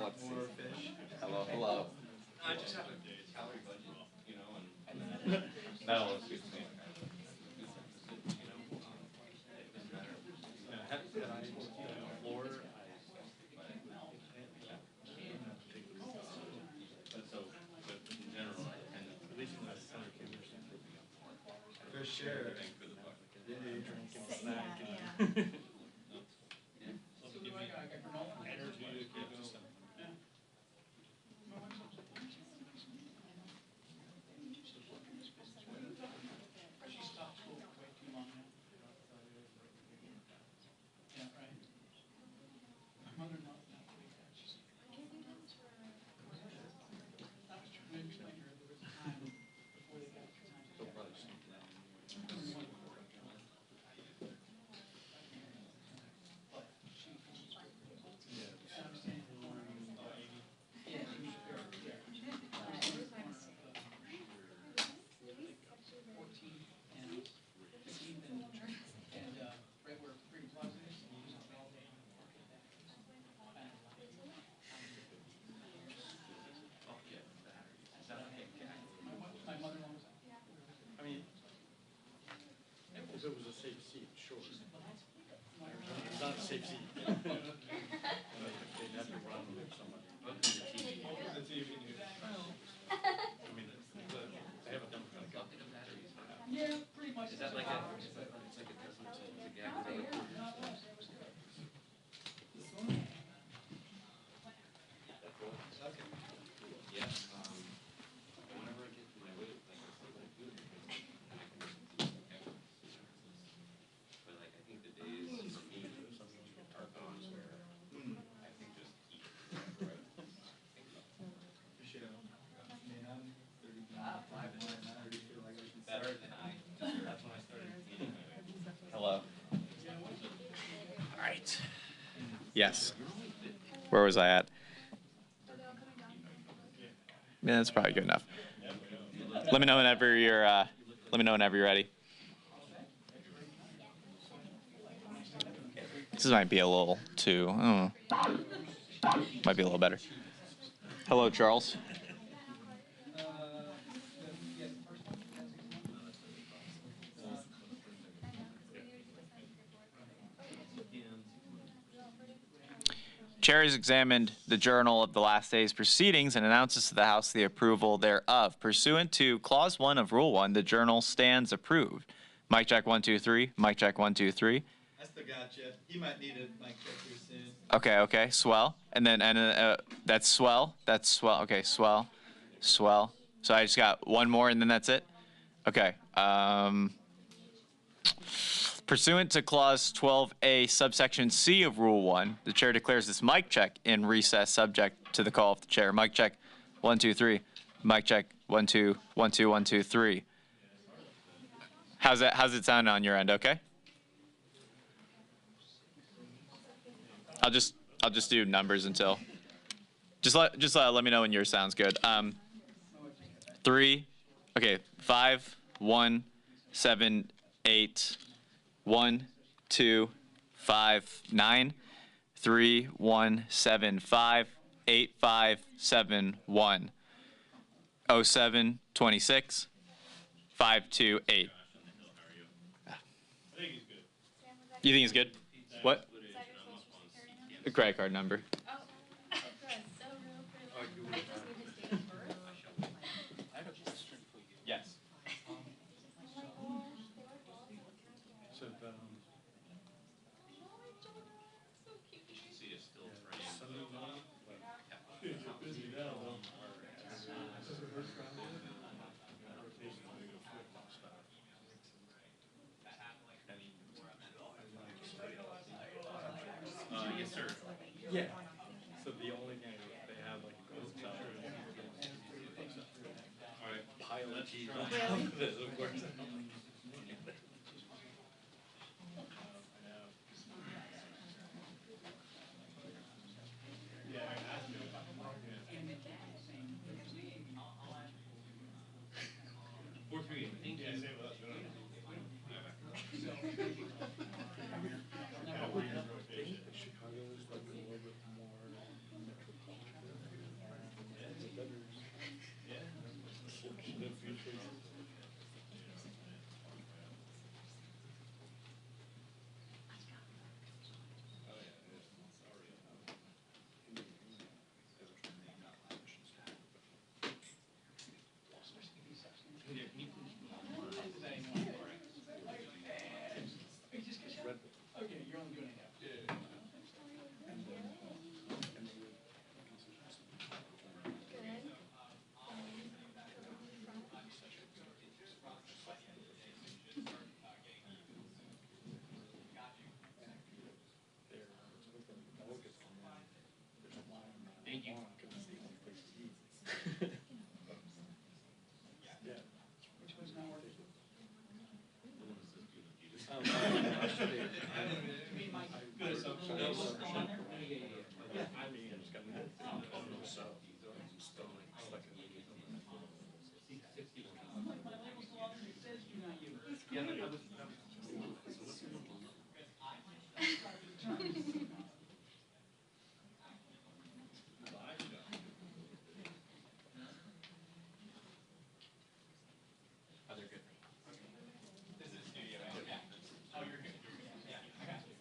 let's see. More fish. Hello, hello. I just have a calorie budget, you know, and that all suits me. You know, it doesn't matter. Had I floor, but so, but in general, I tend to, at least in the center For sure. bang for the buck. You need a drink and a snack. Energy to keep going. I mean, if it was a safe seat, sure. It's not a safe seat. They'd have to run with somebody. The TV. I mean, they have a democratic government. Yeah, pretty much. Is that like a, it's like a testament to the gag thing? Okay. Yeah, whenever I get to my weight, like, I still like do it because I can just but like, I think the days for me are gone where I think just eat whatever I think about. For sure. I mean, I'm 35 and I already feel like I should Better than I, that's when I started eating. Hello. All right. Yes. Where was I at? Yeah, that's probably good enough. Let me know whenever you're. Let me know whenever you're ready. This might be a little too. I don't know. Might be a little better. Hello, Charles. Chair has examined the journal of the last day's proceedings and announces to the House the approval thereof. Pursuant to Clause 1 of Rule 1, the journal stands approved. Mic check 1, 2, 3. Mic check 1, 2, 3. I still got you. You might need a mic check here soon. Okay, okay, swell. And then, that's swell. That's swell. Okay, swell. Swell. So I just got one more and then that's it? Okay. Pursuant to Clause 12A, subsection C of Rule 1, the chair declares this mic check in recess subject to the call of the chair. Mic check 1, 2, 3. Mic check 1, 2, 1, 2, 1, 2, 3. How's it sound on your end? Okay? I'll just do numbers until. Just let me know when yours sounds good. 3. Okay. 5, 1, 7, 8. 1, 2, 5, 9. 3, 1, 7, 5. 8, 5, 7, 1. 07, 26. 5, 2, 8. You think he's good? What? The credit card number. Yes. So, busy now, though. Yes, sir. Yeah. So the only thing they have like All right. pilot cheese on Really? top of it, of course. I would think that Chicago is like a little bit more metropolitan. my good assumption. I What's going on there? I mean, it's got no sub, still stuck in the I'm like, my label's still on there, it says do not use. Yeah, that was. Oh, they're good. This is studio. Yeah. Oh, you're good. You're good. Yeah, I got you.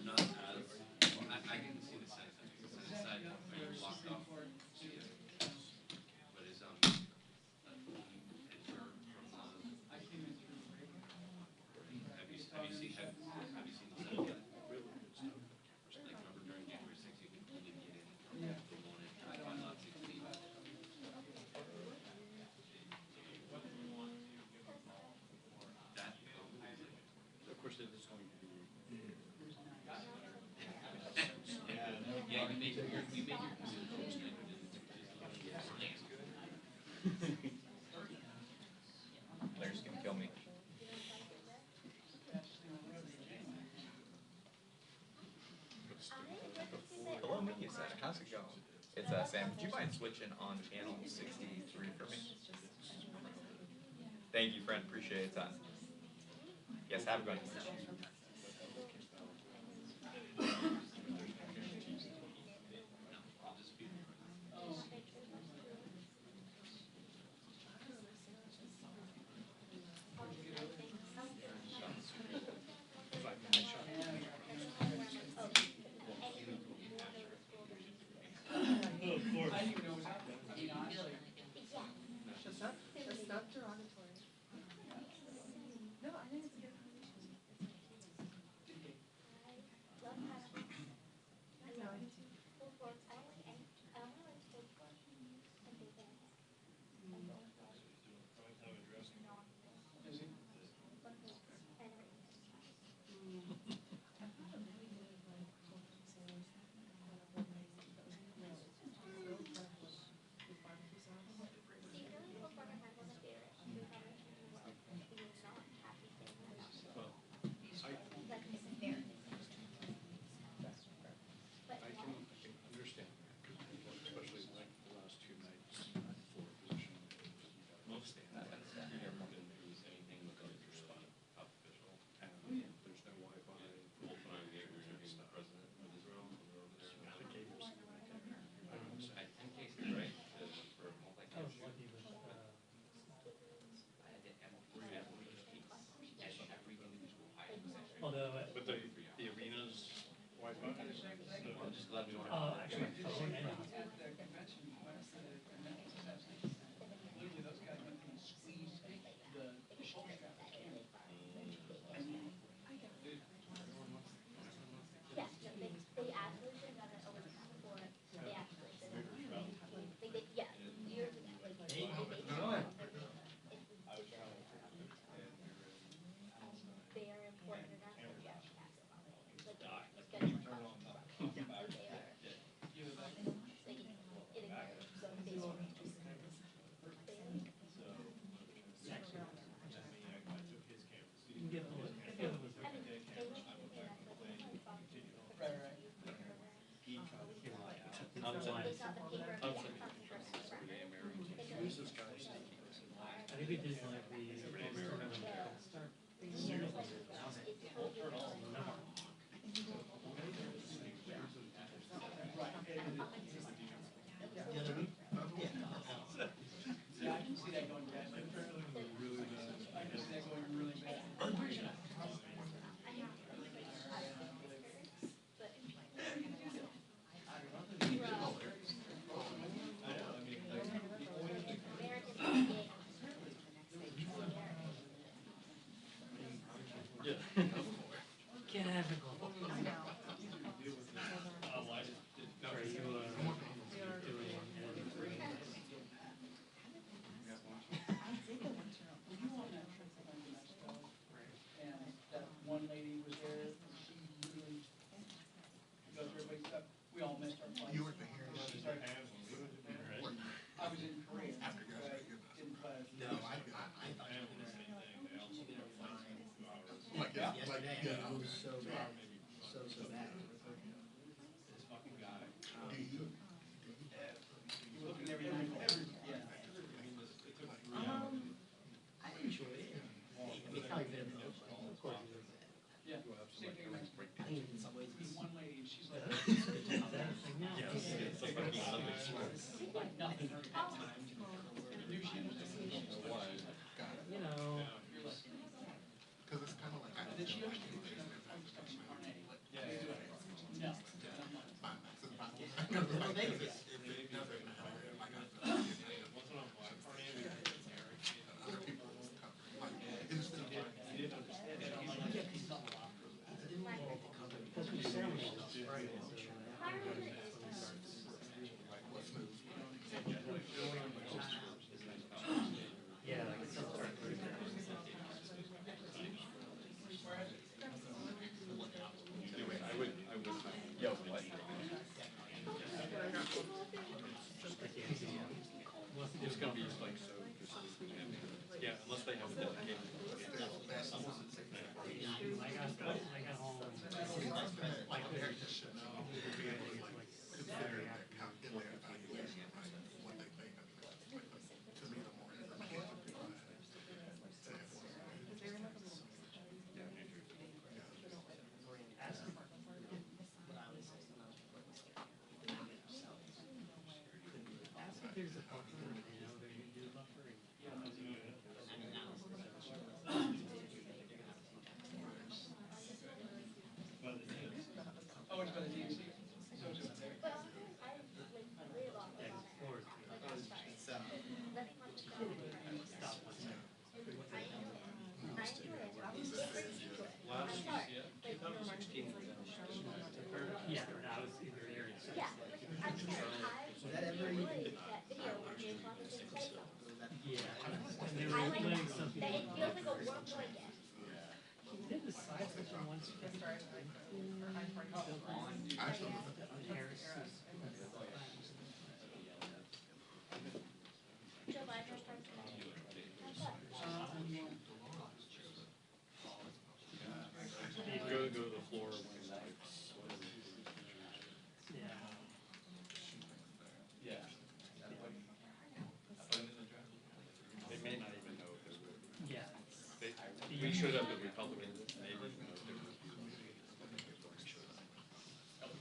Not as, well, I can see the sense of it, because inside, are you blocked off? But is, enter from I came in through the radio. have you seen the setup yet? Like, remember during January 6th, you didn't get in from Yeah. the one in from lot 16? That, Of course, it is going to be. yeah, you made your decision. Claire's gonna kill me. Hello, Misa. How's it going? It's Sam. Would you mind switching on channel 63 for me? Thank you, friend. Appreciate it, son. Yes, have a good one. I'll just be. I didn't even know it was happening. I mean, honestly. That's not derogatory. No, I think it's a good conversation. I know, I do too. Is it? I've had a really good, like, cultural sandwich on a whole night that was grilled peppers with barbecue sauce. I can understand that, because people, especially like the last two nights, for a position. Most stand up. Anything with a spot top official. And there's no Wi-Fi. Full time gig, we're interviewing the president of Israel, and we're over there. Not a cables. I had 10 cases, right? For I was lucky with, I did every individual item section. although, But the arena's Wi-Fi. I'm just glad we don't actually, I was in any hospital. At the convention, when I said the convention session, literally those guys went and seized the shoulder strap. Yes, no, they actually should have done it over the time before, they actually should have. They did, yeah, years ago, like, they made sure. They are important enough that we have to pass it on. Like, it's good. They are, they can get in there, so they will. You can get the, Right, right. It's not the paper, yeah, it's not the first one. Who's this guy? I think we did like the, start. The other week? Yeah, I can see that going bad. I can see that going really bad. American he's like so distinct. Yeah, unless they have a dedicated. I got home, like, ask if there's a buffer, you know, they do buffering. Oh, it's by the DNC. So it's just there. But I live off the water. Floors. That's fine. Nothing much is going on. Stop one second. I enjoy it. It brings me to it. I'm sorry. Yeah, I was in your area. Yeah, like, I'm sorry. I enjoyed that video when they were talking to the say something. Yeah, and they I were like playing that. something. That it feels like a work blanket. Did the side switching once? Harris. Joe Biden starts Go to the floor when like, Yeah. yeah. They may not even know who. Yeah. We should have the Republicans, maybe know who.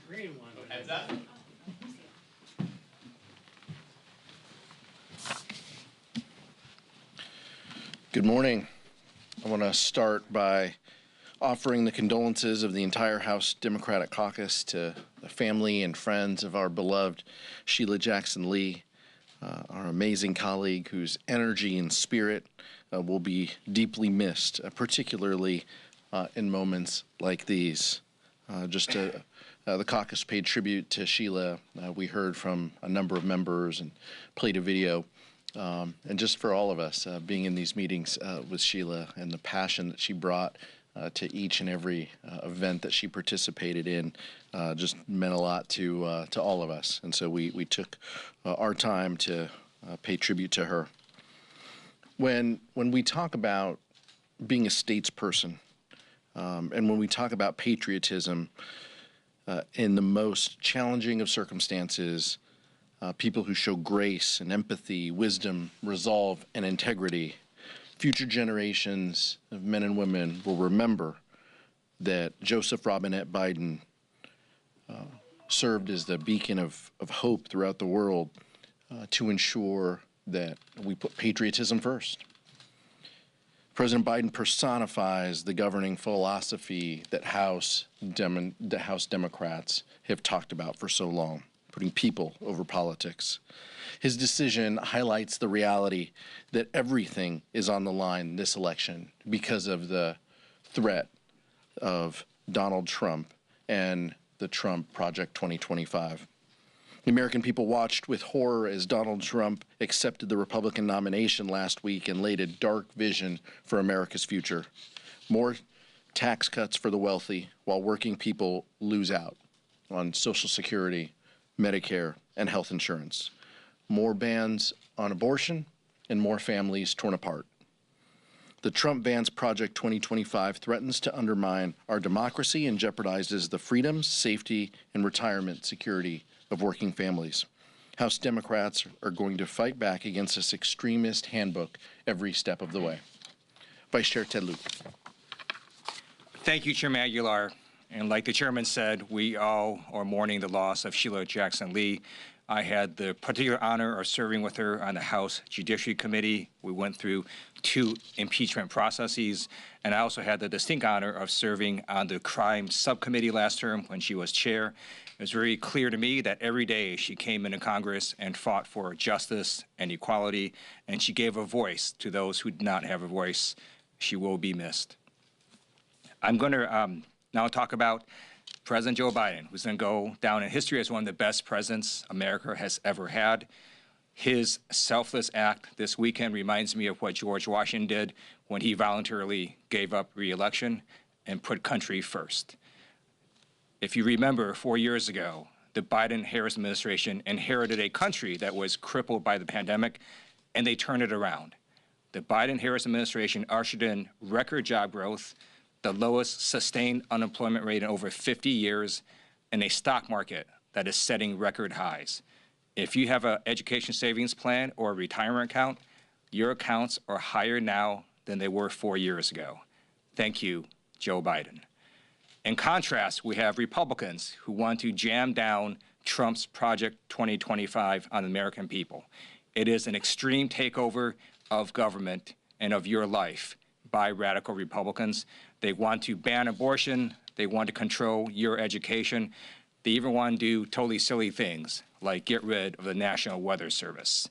Great one. Heads up. Good morning. I want to start by offering the condolences of the entire House Democratic Caucus to the family and friends of our beloved Sheila Jackson Lee, our amazing colleague whose energy and spirit will be deeply missed, particularly in moments like these. The caucus paid tribute to Sheila. We heard from a number of members and played a video. And just for all of us, being in these meetings with Sheila and the passion that she brought to each and every event that she participated in just meant a lot to all of us. And so we took our time to pay tribute to her. When we talk about being a statesperson, and when we talk about patriotism in the most challenging of circumstances, people who show grace and empathy, wisdom, resolve, and integrity, future generations of men and women will remember that Joseph Robinette Biden served as the beacon of hope throughout the world to ensure that we put patriotism first. President Biden personifies the governing philosophy that House Democrats have talked about for so long, putting people over politics. His decision highlights the reality that everything is on the line this election because of the threat of Donald Trump and the Trump Project 2025. The American people watched with horror as Donald Trump accepted the Republican nomination last week and laid a dark vision for America's future. More tax cuts for the wealthy while working people lose out on Social Security, Medicare, and health insurance. More bans on abortion and more families torn apart. The Trump Vance Project 2025 threatens to undermine our democracy and jeopardizes the freedoms, safety, and retirement security of working families. House Democrats are going to fight back against this extremist handbook every step of the way. Vice Chair Ted Lieu. Thank you, Chairman Aguilar. And like the chairman said, we all are mourning the loss of Sheila Jackson Lee. I had the particular honor of serving with her on the House Judiciary Committee. We went through 2 impeachment processes, and I also had the distinct honor of serving on the Crime Subcommittee last term when she was chair. It was very clear to me that every day she came into Congress and fought for justice and equality, and she gave a voice to those who did not have a voice. She will be missed. I'm going to now talk about President Joe Biden, who's going to go down in history as one of the best presidents America has ever had. His selfless act this weekend reminds me of what George Washington did when he voluntarily gave up re-election and put country first. If you remember, 4 years ago, the Biden-Harris administration inherited a country that was crippled by the pandemic, and they turned it around. The Biden-Harris administration ushered in record job growth, the lowest sustained unemployment rate in over 50 years, and a stock market that is setting record highs. If you have an education savings plan or a retirement account, your accounts are higher now than they were 4 years ago. Thank you, Joe Biden. In contrast, we have Republicans who want to jam down Trump's Project 2025 on the American people. It is an extreme takeover of government and of your life by radical Republicans. They want to ban abortion. They want to control your education. They even want to do totally silly things like get rid of the National Weather Service.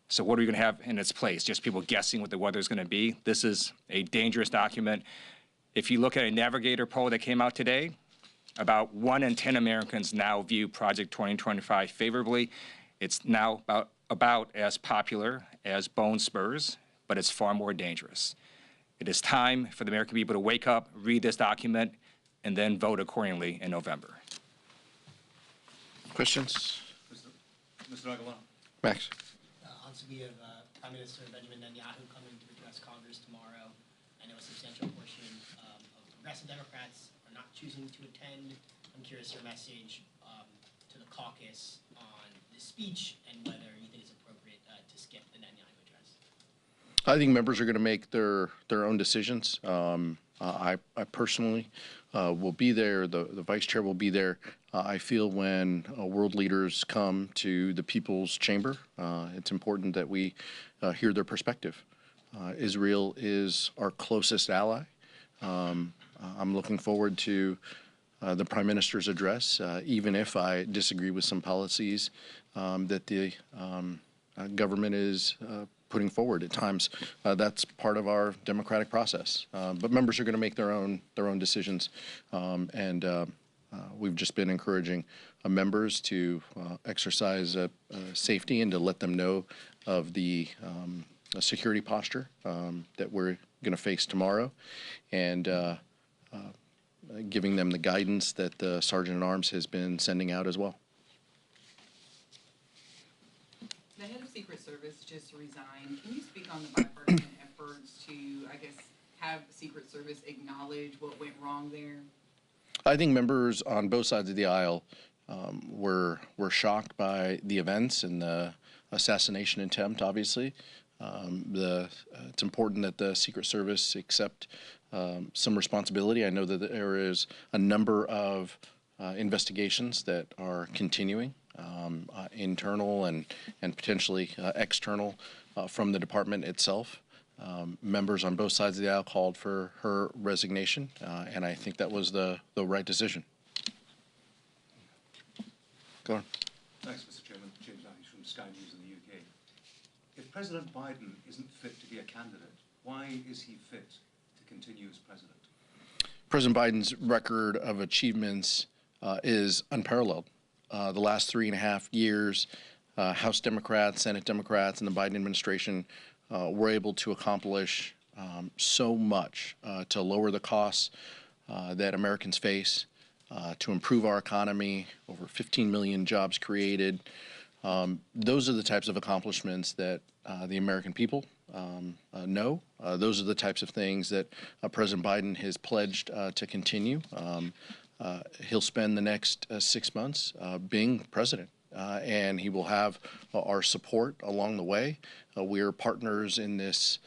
So what are we going to have in its place? Just people guessing what the weather is going to be? This is a dangerous document. If you look at a Navigator poll that came out today, about 1 in 10 Americans now view Project 2025 favorably. It's now about as popular as bone spurs, but it's far more dangerous. It is time for the American people to wake up, read this document, and then vote accordingly in November. Questions? Mr. Aguilar. Max? Also, we have Prime Minister Benjamin Netanyahu coming to address Congress tomorrow. I know a substantial portion of progressive Democrats are not choosing to attend. I'm curious your message to the caucus on this speech and whether you think it's appropriate to skip the Netanyahu address. I think members are going to make their own decisions. I personally will be there. The vice chair will be there. I feel when world leaders come to the People's Chamber, it's important that we hear their perspective. Israel is our closest ally. I'm looking forward to the Prime Minister's address, even if I disagree with some policies that the government is putting forward at times. That's part of our democratic process. But members are going to make their own decisions, and we've just been encouraging members to exercise safety and to let them know of the security posture that we're going to face tomorrow, and giving them the guidance that the Sergeant at Arms has been sending out as well. The head of Secret Service just resigned. Can you speak on the bipartisan efforts to, I guess, have Secret Service acknowledge what went wrong there? I think members on both sides of the aisle were shocked by the events and the assassination attempt, obviously. It's important that the Secret Service accept some responsibility. I know that there is a number of investigations that are continuing, internal and potentially external from the department itself. Members on both sides of the aisle called for her resignation, and I think that was the right decision. Go on. Thanks, Mr. Chairman. James Matthews from Sky News in the UK. If President Biden isn't fit to be a candidate, why is he fit to continue as president? President Biden's record of achievements is unparalleled. The last 3.5 years, House Democrats, Senate Democrats, and the Biden administration were able to accomplish so much to lower the costs that Americans face, to improve our economy, over 15 million jobs created. Those are the types of accomplishments that the American people know. Those are the types of things that President Biden has pledged to continue. He'll spend the next 6 months being president, and he will have our support along the way. We are partners in this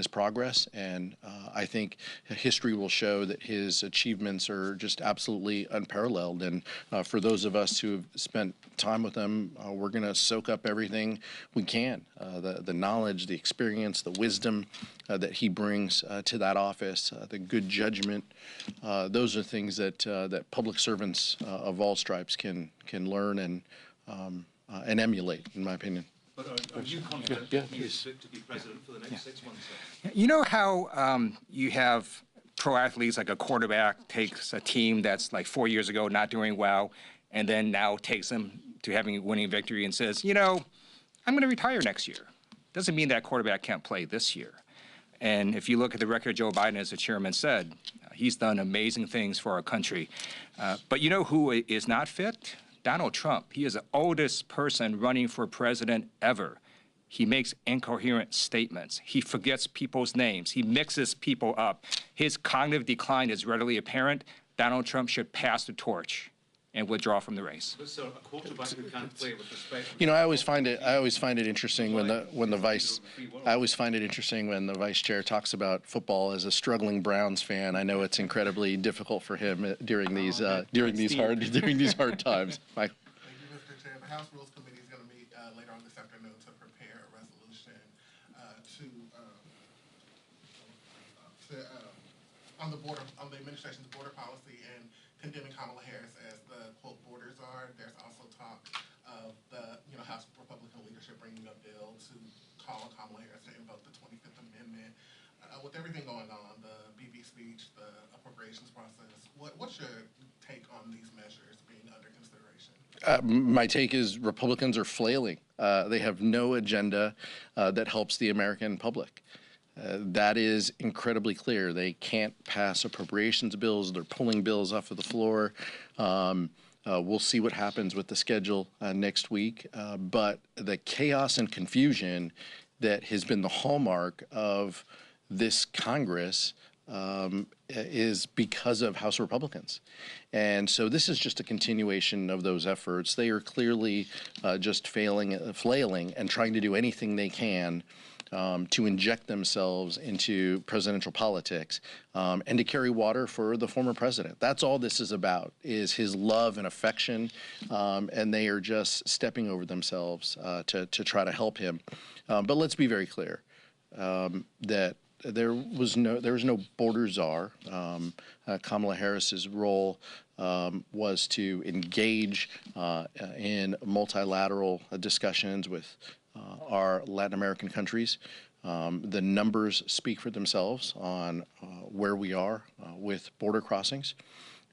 progress, and I think history will show that his achievements are just absolutely unparalleled. And for those of us who have spent time with him, we're going to soak up everything we can, the knowledge, the experience, the wisdom that he brings to that office, the good judgment. Those are things that public servants of all stripes can learn and emulate, in my opinion. But are you confident Yeah, he is fit to be president for the next 6 months? You know how you have pro athletes, like a quarterback takes a team that's like 4 years ago not doing well, and then now takes them to having a winning victory and says, you know, I'm going to retire next year. Doesn't mean that quarterback can't play this year. And if you look at the record, Joe Biden, as the chairman said, he's done amazing things for our country. But you know who is not fit? Donald Trump. He is the oldest person running for president ever. He makes incoherent statements. He forgets people's names. He mixes people up. His cognitive decline is readily apparent. Donald Trump should pass the torch and withdraw from the race. So a quarterback who can't play with respect. You know, I always find it interesting when the vice chair talks about football as a struggling Browns fan. I know it's incredibly difficult for him during these hard times. Michael. Thank you, Mr. Chair. The House Rules Committee is going to meet later on this afternoon to prepare a resolution on the administration's border policy and condemning Kamala Harris as the quote borders are. There's also talk of the House Republican leadership bringing a bill to call on Kamala Harris to invoke the 25th Amendment. With everything going on, the BB speech, the appropriations process, what's your take on these measures being under consideration? My take is Republicans are flailing. They have no agenda that helps the American public. That is incredibly clear. They can't pass appropriations bills. They're pulling bills off of the floor. We'll see what happens with the schedule next week. But the chaos and confusion that has been the hallmark of this Congress is because of House Republicans. And so this is just a continuation of those efforts. They are clearly just flailing and trying to do anything they can to inject themselves into presidential politics and to carry water for the former president. That's all this is about, is his love and affection, and they are just stepping over themselves to try to help him. But let's be very clear that there was no border czar. Kamala Harris's role was to engage in multilateral discussions with our Latin American countries. The numbers speak for themselves on where we are with border crossings.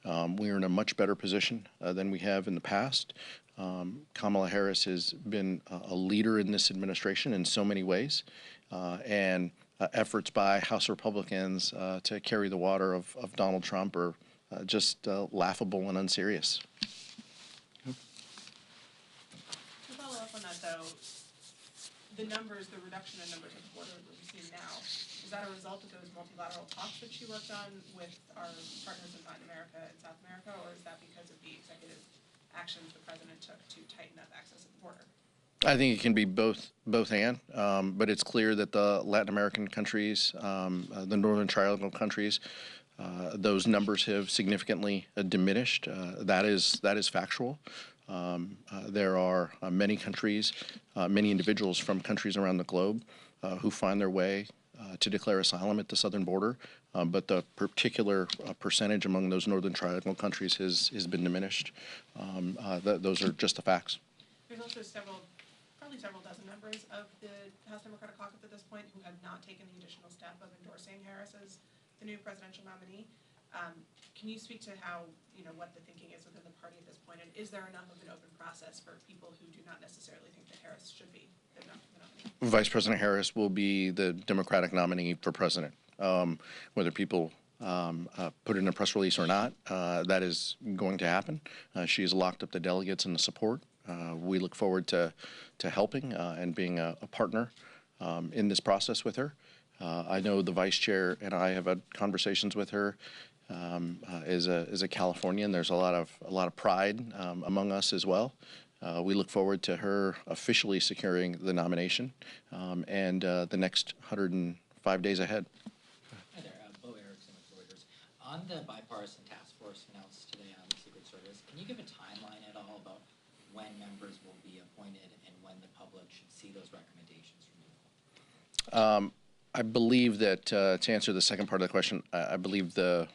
We are in a much better position than we have in the past. Kamala Harris has been a leader in this administration in so many ways, and efforts by House Republicans to carry the water of Donald Trump are just laughable and unserious. To follow up on that, though, the reduction in numbers at the border that we see now, is that a result of those multilateral talks that she worked on with our partners in Latin America and South America, or is that because of the executive actions the president took to tighten up access at the border? I think it can be both and, but it's clear that the Latin American countries, the Northern Triangle countries, those numbers have significantly diminished. That is factual. There are many countries, many individuals from countries around the globe who find their way to declare asylum at the southern border, but the particular percentage among those Northern Triangle countries has been diminished. Those are just the facts. There's also probably several dozen members of the House Democratic Caucus at this point who have not taken the additional step of endorsing Harris as the new presidential nominee. Can you speak to what the thinking is within the party at this point, and is there enough of an open process for people who do not necessarily think that Harris should be the nominee? Vice President Harris will be the Democratic nominee for president. Whether people put it in a press release or not, that is going to happen. She has locked up the delegates and the support. We look forward to helping and being a partner in this process with her. I know the vice chair and I have had conversations with her. As a Californian, there's a lot of pride among us as well. We look forward to her officially securing the nomination and the next 105 days ahead. Hi there, Bo Erickson with Reuters. On the bipartisan task force announced today on the Secret Service, can you give a timeline at all about when members will be appointed and when the public should see those recommendations from you? I believe that to answer the second part of the question, I believe the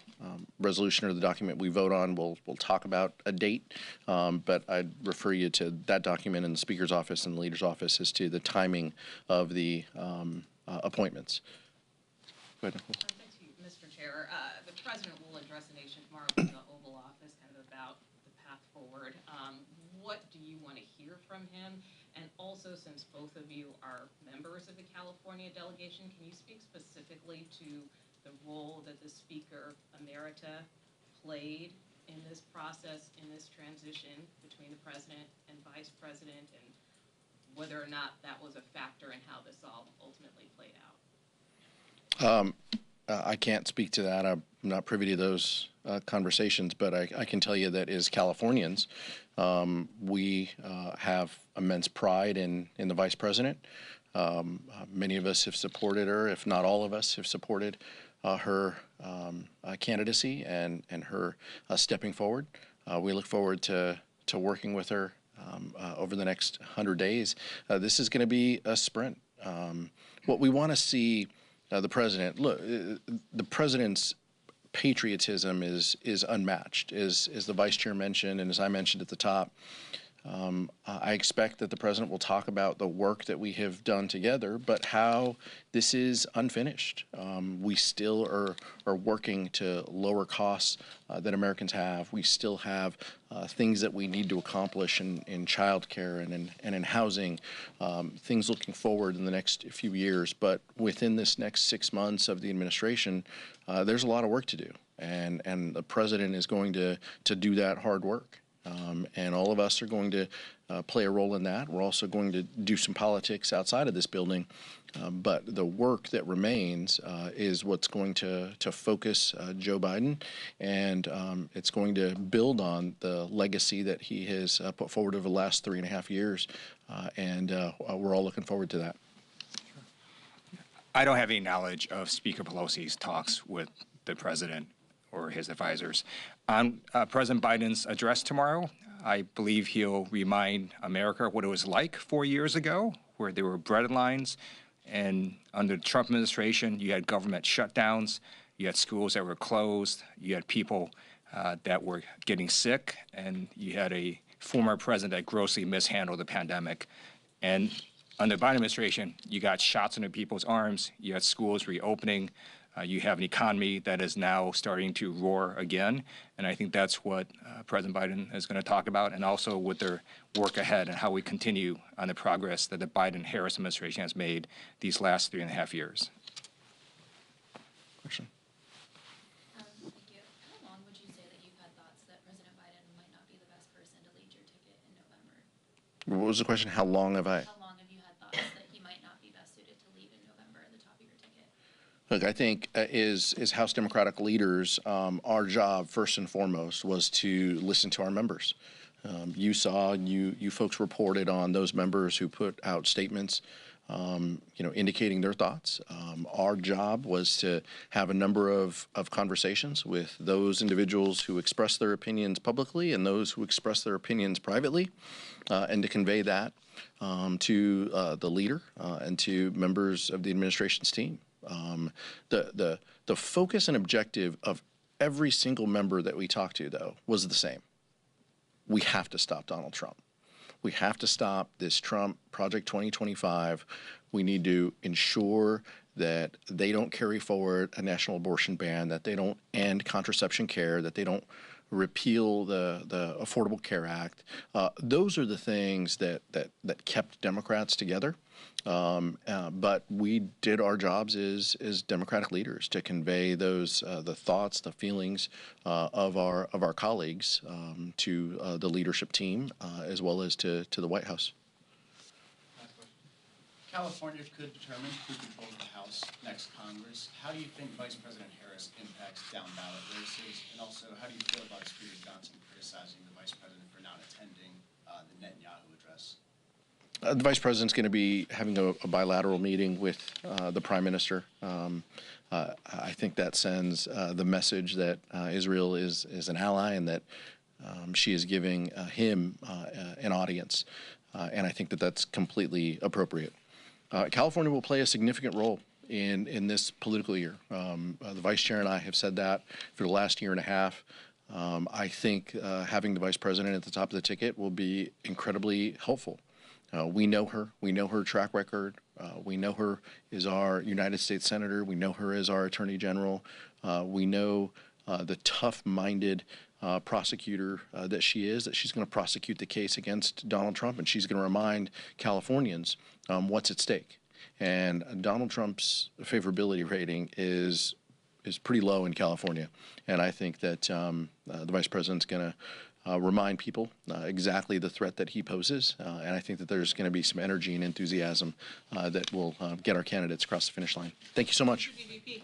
resolution or the document we vote on will talk about a date, but I'd refer you to that document in the Speaker's office and the Leader's office as to the timing of the appointments. Go ahead, Nicole. Thank you, Mr. Chair. The President will address the nation tomorrow from the Oval Office, kind of about the path forward. What do you want to hear from him? And also, since both of you are members of the California delegation, can you speak specifically to the role that the Speaker Emerita played in this process, in this transition between the President and Vice President, and whether or not that was a factor in how this all ultimately played out. I can't speak to that. I'm not privy to those conversations, but I can tell you that as Californians, we have immense pride in the vice president. Many of us have supported her, if not all of us have supported her candidacy and her stepping forward. We look forward to working with her over the next 100 days. This is going to be a sprint. What we want to see the president, look, the president's patriotism is unmatched, as the vice chair mentioned, and as I mentioned at the top. I expect that the president will talk about the work that we have done together, but how this is unfinished. We still are working to lower costs that Americans have. We still have things that we need to accomplish in child care and in housing, things looking forward in the next few years. But within this next 6 months of the administration, there's a lot of work to do. And the president is going to do that hard work. And all of us are going to play a role in that. We're also going to do some politics outside of this building. But the work that remains is what's going to focus Joe Biden, and it's going to build on the legacy that he has put forward over the last 3.5 years. And we're all looking forward to that. I don't have any knowledge of Speaker Pelosi's talks with the president or his advisors. On President Biden's address tomorrow, I believe he'll remind America what it was like 4 years ago, where there were bread lines, and under the Trump administration, you had government shutdowns, you had schools that were closed, you had people that were getting sick, and you had a former president that grossly mishandled the pandemic. And under the Biden administration, you got shots into people's arms, you had schools reopening, you have an economy that is now starting to roar again, and I think that's what President Biden is going to talk about, and also with their work ahead and how we continue on the progress that the Biden-Harris administration has made these last 3.5 years. Question. Thank you. How long would you say that you've had thoughts that President Biden might not be the best person to lead your ticket in November? What was the question? How long have I? How long have you had thoughts that he might not be best suited to lead in November at the top of your ticket? Look, I think as House Democratic leaders, our job first and foremost was to listen to our members. You saw, you folks reported on those members who put out statements, indicating their thoughts. Our job was to have a number of conversations with those individuals who express their opinions publicly and those who express their opinions privately, and to convey that to the leader and to members of the administration's team. The focus and objective of every single member that we talked to, though, was the same. We have to stop Donald Trump. We have to stop this Trump Project 2025. We need to ensure that they don't carry forward a national abortion ban, that they don't end contraception care, that they don't repeal the Affordable Care Act. Those are the things that kept Democrats together. But we did our jobs as Democratic leaders to convey those the thoughts, the feelings of our colleagues to the leadership team as well as to the White House. California could determine who controls the House next Congress. How do you think Vice President Harris impacts down ballot races? And also, how do you feel about Speaker Johnson criticizing the Vice President for not attending the Netanyahu address? The Vice President's going to be having a bilateral meeting with the Prime Minister. I think that sends the message that Israel is an ally and that she is giving him an audience. And I think that that's completely appropriate. California will play a significant role in this political year. The Vice Chair and I have said that for the last 1.5 years. I think having the Vice President at the top of the ticket will be incredibly helpful. We know her. We know her track record. We know her as our United States Senator. We know her as our Attorney General. We know the tough-minded prosecutor that she is, that she's going to prosecute the case against Donald Trump, and she's going to remind Californians what's at stake. And Donald Trump's favorability rating is pretty low in California, and I think that the Vice President's going to remind people exactly the threat that he poses. And I think that there's going to be some energy and enthusiasm that will get our candidates across the finish line. Thank you so much. VP.